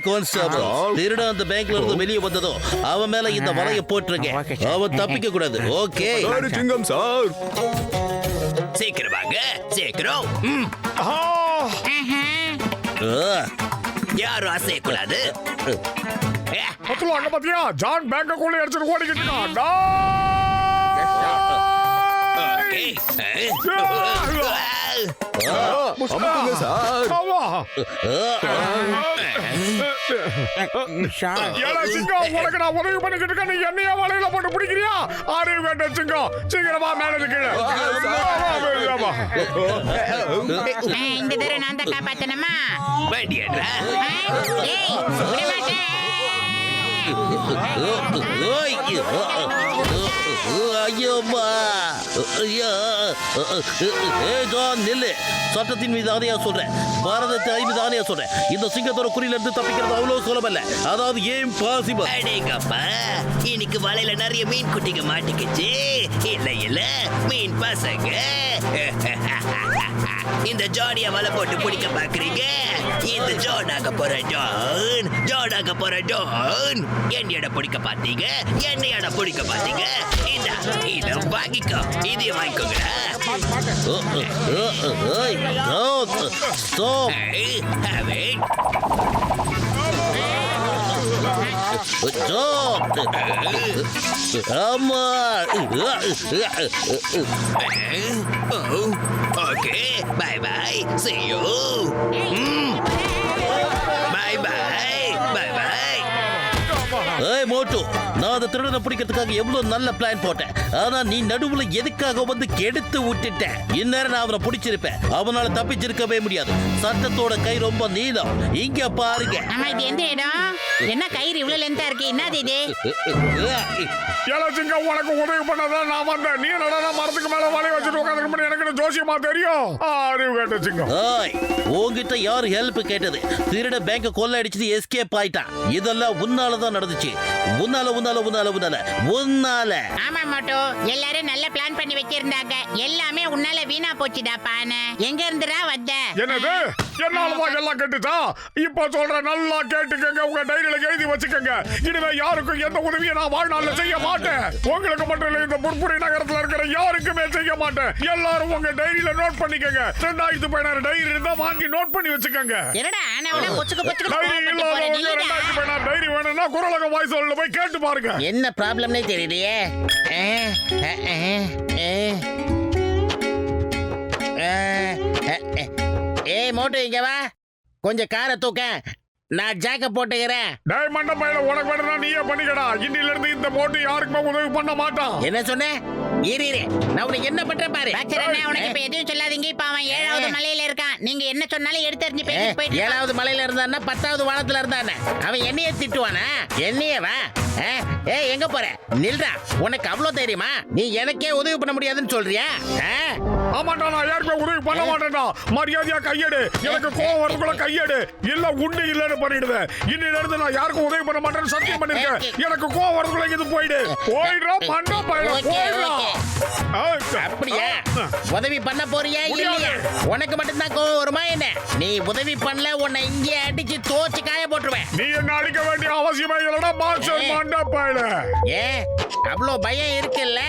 Constable, திருடன் அந்த பேங்க்ல இருந்து வெளியே வந்ததும் அவன் மேல இந்த வலைய போட்டுருங்க. அவன் தப்பிக்க கூடாது. ஓகே சிங்கம் சார். சீக்கிரமாக சீக்கிரம். யாரும் அசையக்கூடாது. அங்க பாத்தியா ஜான் பேங்க கொள்ளை அடிச்சுட்டு ஓடிக்கிட்டு இருக்கான். உனக்கு நான் உதவி பண்ணிக்கிட்டு இருக்கேன், நீ என்னையா வலையில போட்டு பிடிக்கிறியா? அறிவு கேட்ட சிங்கம், சீக்கிரமா மேல கீழே. இந்த தடவை நான் தான் காப்பாத்தணுமா? சட்டத்தின் மீது ஆணையா சொல்றேன், பாரதத்தை மீது ஆணையா சொல்றேன். இந்த சிங்கத்தோட குறியில இருந்து தப்பிக்கிறது அவ்வளவு சுலபம் இல்ல. அதாவது இம்பாசிபிள். அடேங்கப்பா, இன்னைக்கு வலையில நிறைய மீன் குட்டிங்க மாட்டிக்கிச்சு. இல்ல இல்ல மீன் பசங்க, இந்த ஜாடிய வலை போட்டு பிடிக்க பாக்குறீங்க. இந்த ஜோடாக போற ஜான், ஜோடாக போற ஜான். என்னையோட பிடிக்க பாத்தீங்க, என்னையோட பிடிக்க பாத்தீங்க. இத வாங்கிக்கோ, இதையும் வாங்கிக்கோங்கடா. Okay, bye bye, see you. Bye bye, bye bye. ஏய் மோட்டு, நான் அந்த திருடனை பிடிக்கிறதுக்காக எவ்வளவு நல்ல பிளான் போட்டேன். ஆனா நீ நடுவுல எதுக்காக வந்து கெடுத்து விட்டுட்ட? இந்நேரம் நான் அவனை பிடிச்சிருப்பேன். அவனால தப்பிச்சிருக்கவே முடியாது. சட்டத்தோட கை ரொம்ப நீளம். இங்க பாருங்க. ஆமா, இது எந்த இடம்? என்ன கயிறு இவ்வளவு லென்த்தா இருக்கு? என்னது இது? சிங்கம், உனக்கு உதவி பண்ணதான் நான் வந்தேன். நீ என்னடா மரத்துக்கு மேல வலைய வச்சுட்டு உட்காந்துருக்கு? எனக்கு ஜோசியமா தெரியும். அறிவு கேட்ட சிங்கம். உங்ககிட்ட யாரு ஹெல்ப் கேட்டது? திருட பேங்க கொள்ள அடிச்சுட்டு எஸ்கேப் ஆயிட்டான். இதெல்லாம் உன்னாலதான் நடந்துச்சு. உன்னால உன்னால உன்னால உன்னால உன்னால. ஆமா மோட்டோ, எல்லாரும் நல்ல பிளான் பண்ணி வச்சிருந்தாங்க. எல்லாமே உன்னால வீணா போச்சுடா. பானை எங்க இருந்துடா வந்த? என்னது? என்னாலதான் எல்லாம் கேட்டுச்சா? இப்ப சொல்ற, நல்லா கேட்டுக்கங்க. உங்க டைரியில எழுதி வச்சுக்கங்க. இனிமே யாருக்கும் எந்த உதவியை நான் வாழ்நாள்ல செய்ய மாட்டேன். உங்களுக்கு மட்டும் இல்ல, இந்த புற்புரி நகரத்துல இருக்கிற யாருக்குமே செய்ய மாட்டேன். எல்லாரும் உங்க டைரியில நோட் பண்ணிக்கங்க. 2016 டைரி இருந்தா வாங்கி நோட் பண்ணி வச்சுக்கங்க. என்னடா ஆனவள பொச்சுக்கு பொச்சுக்கு டைரி இல்லாதவங்க 2016 டைரி வேணும்னா குரலக வாய்ஸ் சொல்ல போய் கேட்டு பாருங்க. என்ன ப்ராப்ளம்னே தெரியலையே. ஏய் மோட்டு, இங்க வா. கொஞ்சம் காரை தூக்க, நான் ஜாக்க போட்டுக்கிறேன். டேய் மண்டபையில, உனக்கு வேணும்னா நீயே பண்ணிக்கடா. இன்னில இருந்து இந்த மோட்டு யாருக்குமே உதவி பண்ண மாட்டான். என்ன சொன்ன? இரு நான் உனக்கு என்ன பண்ற பாரு. உனக்கு இப்ப எதுவும் சொல்லாதீங்க. இப்ப அவன் 7வது மலையில இருக்கான். நீங்க என்ன சொன்னாலும் எடுத்து எறிஞ்சு போயிட்டு 7வது மலையில இருந்தான்னா 10வது வானத்துல இருந்தானே. அவன் என்னைய திட்டுவானா? என்னைய வா. ஏய், எங்க போற? நில்றா. உனக்கு அவ்வளவு தெரியுமா? நீ எனக்கே உதவி பண்ண முடியாதுன்னு சொல்றியா? ஆமாண்டா, நான் யாருக்குமே உதவி பண்ண மாட்டேன்டா. மரியாதையா கையெடு. எனக்கு கோவம் வரதுக்குள்ள கையெடு. இல்ல உண்டு இல்லன்னு பண்ணிடுவேன். இன்னில இருந்து நான் யாருக்கும் உதவி பண்ண மாட்டேன்னு சத்தியம் பண்ணிருக்கேன். எனக்கு கோவம் வரதுக்குள்ள இது போயிடு. போயிடுறா மண்டா பையல, போயிடுறா. அப்படியே உதவி பண்ண போறியா இல்லையா? உனக்கு மட்டும் தான் கோவம் வருமா என்ன? நீ உதவி பண்ணல, உன்னை இங்கே அடிச்சு தோச்சு காய போட்டுருவேன். நீ என்ன அடிக்க வேண்டிய அவசியமே இல்லடா மாஸ்டர் மண்டா பையல. அவ்வளோ பயம் இருக்குல்ல?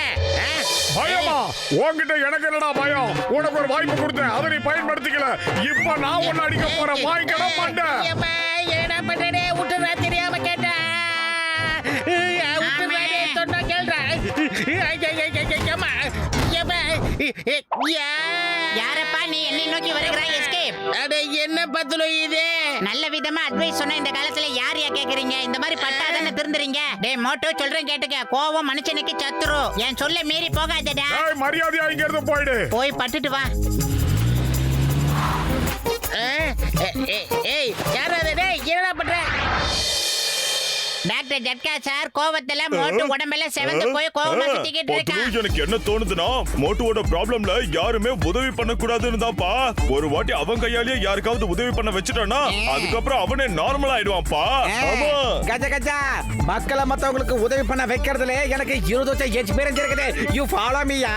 பயமா? உன்கிட்ட எனக்கு என்னடா பயம்? உனக்கு ஒரு வாய்ப்பு கொடுத்தேன், அதை நீ பயன்படுத்திக்கல. இப்ப நான் உன்னை அடிக்க போறேன். வாங்கிக்கடா மண்டை. என்ன பண்றே? விட்டுறா, தெரியாம கேட்டா. சொன்னா கேள்றா. யாரப்பா நீ என்னை நோக்கி வருகிறாய்? எஸ்கேப். அட என்ன பத்துலோ இது? நல்ல விதமா அட்வைஸ் சொன்னா இந்த காலத்துல யார் கேக்குறீங்க? இந்த மாதிரி பட்டாதானே திருந்துறீங்க. டேய் மோட்டோ, சொல்றேன் கேட்டுக்க. கோவம் மனுஷனுக்கு சத்துரு. என் சொல்ல மீறி போகாதடா. மரியாதையா இங்க இருந்து போயிடு. போய் பட்டுட்டு வா. ஏய் யாராவது? டேய் என்னடா பண்ற? டாக்டர் ஜட்கா சார், கோவத்துல மோட்டு உடம்பெல்லாம் செவந்து போய் கோவமா சுத்திக்கிட்டு இருக்கான். எனக்கு என்ன தோணுதுன்னா, மோட்டுவோட ப்ராப்ளம்ல யாருமே உதவி பண்ண கூடாதுன்னு தான்ப்பா. ஒரு வாட்டி அவன் கையாலேயே யாருக்காவது உதவி பண்ண வச்சுட்டானா, அதுக்கப்புறம் அவனே நார்மல் ஆயிடுவான்ப்பா. ஆமா கஜா கஜா, மக்களை மத்தவங்களுக்கு உதவி பண்ண வைக்கிறதுல எனக்கு 20 வருஷம் எக்ஸ்பீரியன்ஸ் இருக்குது. You follow மீயா?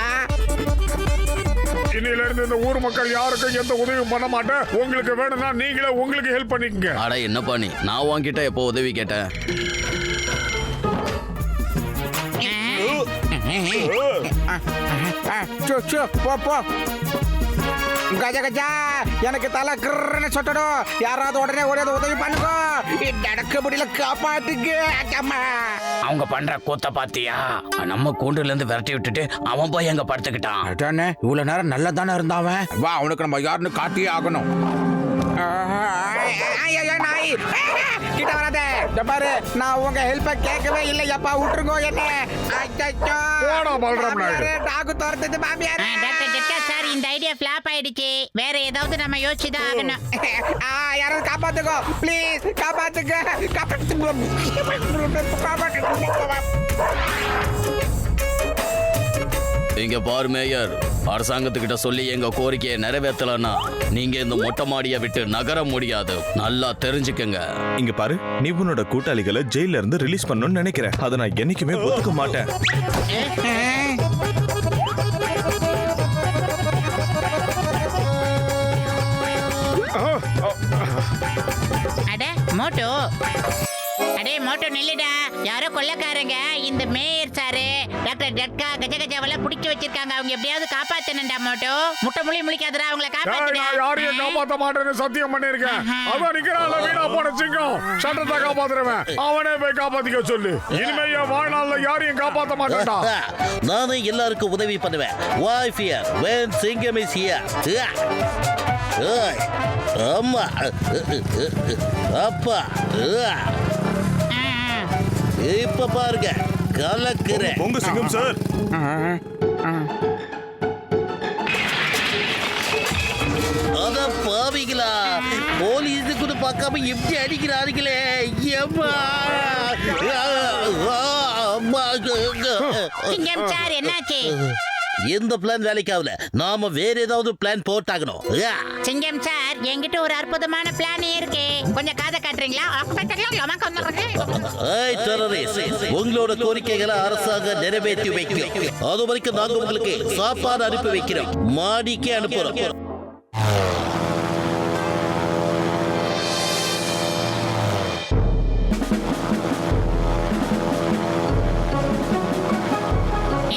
இன்னில இருந்து இந்த ஊர் மக்கள் யாருக்கும் எந்த உதவியும் பண்ண மாட்டேன். உங்களுக்கு வேணும்னா நீங்களே உங்களுக்கு ஹெல்ப் பண்ணிக்கங்க. அட என்னப்பா நீ, நான் உன்கிட்ட எப்போ உதவி கேட்டேன்? போ போ. கஜ கஜா, எனக்கு தலை கிருன்னு சொட்டடும். யாராவது உடனே ஓடியாவது உதவி பண்ணுங்க. நடக்க முடியல, காப்பாட்டுங்க. அம்மா. அவங்க பண்ற கூத்த பாத்தியா? நம்ம கூண்டுல இருந்து விரட்டி விட்டுட்டு அவன் போய் எங்க படுத்துக்கிட்டான். அதானே, இவ்வளவு நேரம் நல்லா தானே இருந்தாவன். வா, அவனுக்கு நம்ம யாருன்னு காட்டியே ஆகணும். நாய் கிட்ட வராத. இந்த பாரு, நான் உங்க ஹெல்ப்ப கேட்கவே இல்லையாப்பா. விட்டுருங்க என்ன. போடா பல்ராம் நாயுடு. டாக்கு துரத்துது மாமியார். டாக்டர் ஜெட்கா சார், இந்த ஐடியா ஃபிளாப் ஆயிடுச்சு. வேற ஏதாவது நம்ம யோசிச்சுதான் ஆகணும். யாராவது காப்பாத்துக்கோ ப்ளீஸ். காப்பாத்துக்க. இங்க பாரு மேயர், அரசாங்கத்துக்கிட்ட சொல்லி எங்க கோரிக்கையை நிறைவேற்றலன்னா நீங்க இந்த மொட்டை மாடியை விட்டு நகர முடியாது. நல்லா தெரிஞ்சுக்கங்க. இங்க பாரு, நீ உன்னோட கூட்டாளிகளை ஜெயில இருந்து ரிலீஸ் பண்ணணும்னு நினைக்கிறேன். அதை நான் என்னைக்குமே ஒத்துக்க மாட்டேன். அட மோட்டோ, அடே மோட்டோ நில்லுடா. யாரோ கொள்ளக்காரங்க இந்த மேயர் சாரு டாக்டர் ஜட்கா கஜகஜாவெல்லாம் பிடிச்சு வச்சிருக்காங்க. அவங்க எப்படியாவது காப்பாத்தணும்டா மோட்டோ. முட்டை முழி முழிக்காதடா, அவங்கள காப்பாத்துடா. நான் யாரையும் காப்பாத்த மாட்டேன்னு சத்தியம் பண்ணிருக்கேன். அதான் நிக்கிறான்ல வீணா போன சிங்கம், சட்டத்தை காப்பாத்துறவன். அவனே போய் காப்பாத்திக்க சொல்லு. இனிமே என் வாழ்நாள்ல யாரையும் காப்பாத்த மாட்டேன்டா. நானே எல்லாருக்கும் உதவி பண்ணுவேன். Why fear when Singham is here? அம்மா, அப்பா, இப்ப பாருங்க கலக்குறேன். உங்க சிங்கம் சார். அத பாவிங்களா, போலீஸ் கூட பார்க்காம எப்படி அடிக்கிறார்களே. ஏம்மா, சிங்கம் சார், என்னாச்சு? எந்த பிளான் வேலைக்காகல. நாம வேற ஏதாவது பிளான் போட்டாகணும். சிங்கம் சார், என்கிட்ட ஒரு அற்புதமான பிளான் இருக்கு. கொஞ்சம் காதை காட்டுறீங்களா? ஏய் டெரரிஸ்ட், உங்களோட கோரிக்கைகளை அரசாங்கம் நிறைவேற்றி வைக்கும். அது வரைக்கும் நாங்க உங்களுக்கு சாப்பாடு அனுப்பி வைக்கிறோம். மாடிக்கு அனுப்புறோம்.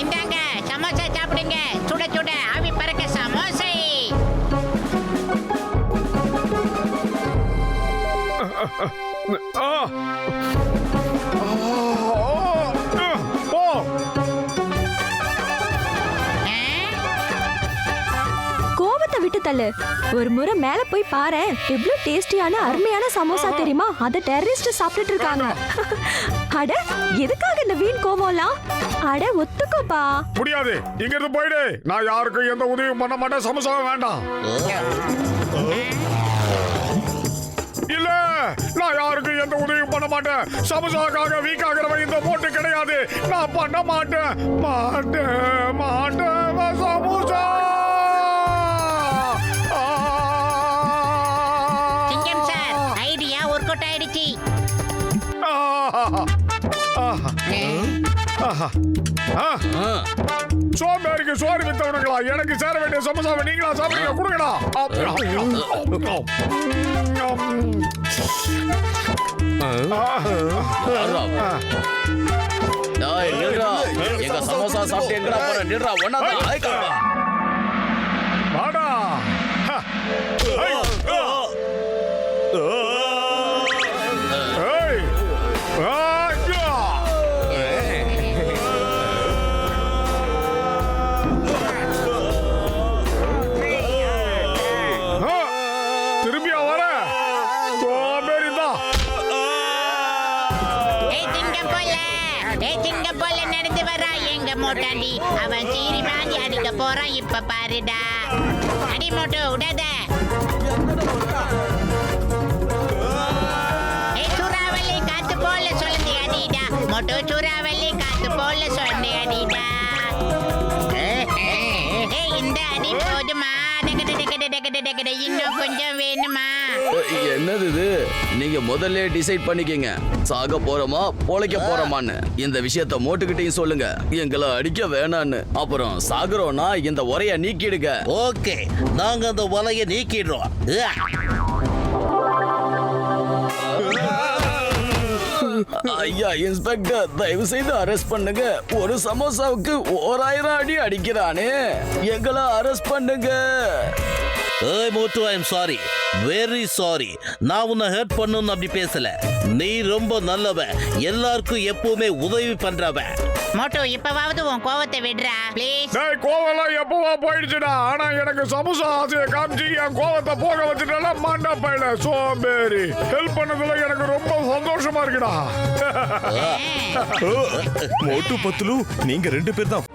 இந்தாங்க சமோசா சாப்பிடுங்க. சுட சுட ஆவி பறக்க சமோசை. போ. கோவத்தை விட்டு தள்ளு. ஒரு முறை மேல போய் பாரு, எவ்வளவு டேஸ்டியான அருமையான சமோசா தெரியுமா? அத டெரரிஸ்ட் சாப்பிட்டுட்டு இருக்காங்க. அட, எதுக்காக இந்த வீண் கோவம்லாம்? அட ஒத்துக்கோப்பா. முடியாது, இங்க இருந்து போயிடு. நான் யாருக்கும் எந்த உதவியும் பண்ண மாட்டேன். சமோசாவும் வேண்டாம். இல்ல, நான் யாருக்கும் எந்த உதவியும் பண்ண மாட்டேன். சமோசாக்காக வீக் ஆகிறவன் இந்த போட்டு கிடையாது. நான் பண்ண மாட்டேன். மாட்டேன் சமோசா. சிங்கம் சார், ஐடியா ஒர்க் அவுட் ஆயிடுச்சு. சோம்பேறிக்கு சோறு வித்தவனுங்களா? எனக்கு சேர வேண்டிய சமோசாவை நீங்களா சாப்பிடுங்க. கொடுங்கடா. டேய், நில்றா. எங்க சமோசா சாப்பிட்டு எங்கடா போற? நில்றா, ஒண்ணாதான். வாடா. திரும்பியா வர? சிங்கம் போல நடந்து வரா எங்க மோட்டாண்டி. அவன் சீரி வாங்கி அடிக்க போறான். இப்ப பாருடா. அடி மோட்டோ, விடாத. சூறாவளி காத்து போல சொல்லி அடிடா மோட்டோ. சூறாவளி காத்து போல சொல்லி அடிடா. இந்த அடி போதுமா? இன்னும் கொஞ்சம் வேணுமா? என்னது இது? நீங்க முதல்ல டிசைட் பண்ணிக்கங்க, சாக போறோமா பொழைக்க போறோமான்னு. இந்த விஷயத்த மோட்டுக்கிட்டையும் சொல்லுங்க, எங்களை அடிக்க வேணான்னு. அப்புறம் சாகுறோம்னா இந்த உரைய நீக்கிடுங்க. ஓகே, நாங்க அந்த வலையை நீக்கிடுறோம். ஐயா இன்ஸ்பெக்டர், தயவு செய்து அரெஸ்ட் பண்ணுங்க. ஒரு சமோசாவுக்கு 1000 அடி அடிக்கிறானே, எங்களை அரெஸ்ட் பண்ணுங்க. ஏய் Motu, I am sorry, very sorry. நான் உன்னை ஹர்ட் பண்ணணும்னு அப்படி பேசல. நீ ரொம்ப நல்லவன், எல்லாருக்கும் எப்பவுமே உதவி பண்றவன். மோட்டு இப்பவாவது உன் கோவத்தை விடுறா ப்ளீஸ். டேய் கோவலாம் எப்பவா போயிடுச்சுடா. ஆனா எனக்கு சமோசா ஆசையை காமிச்சு என் கோவத்தை போக வச்சுட்டா மாண்டா பையல சோம்பேறி. ஹெல்ப் பண்ணதுல எனக்கு ரொம்ப சந்தோஷமா இருக்குடா. மோட்டு பத்துலு, நீங்க 2 பேர் தான்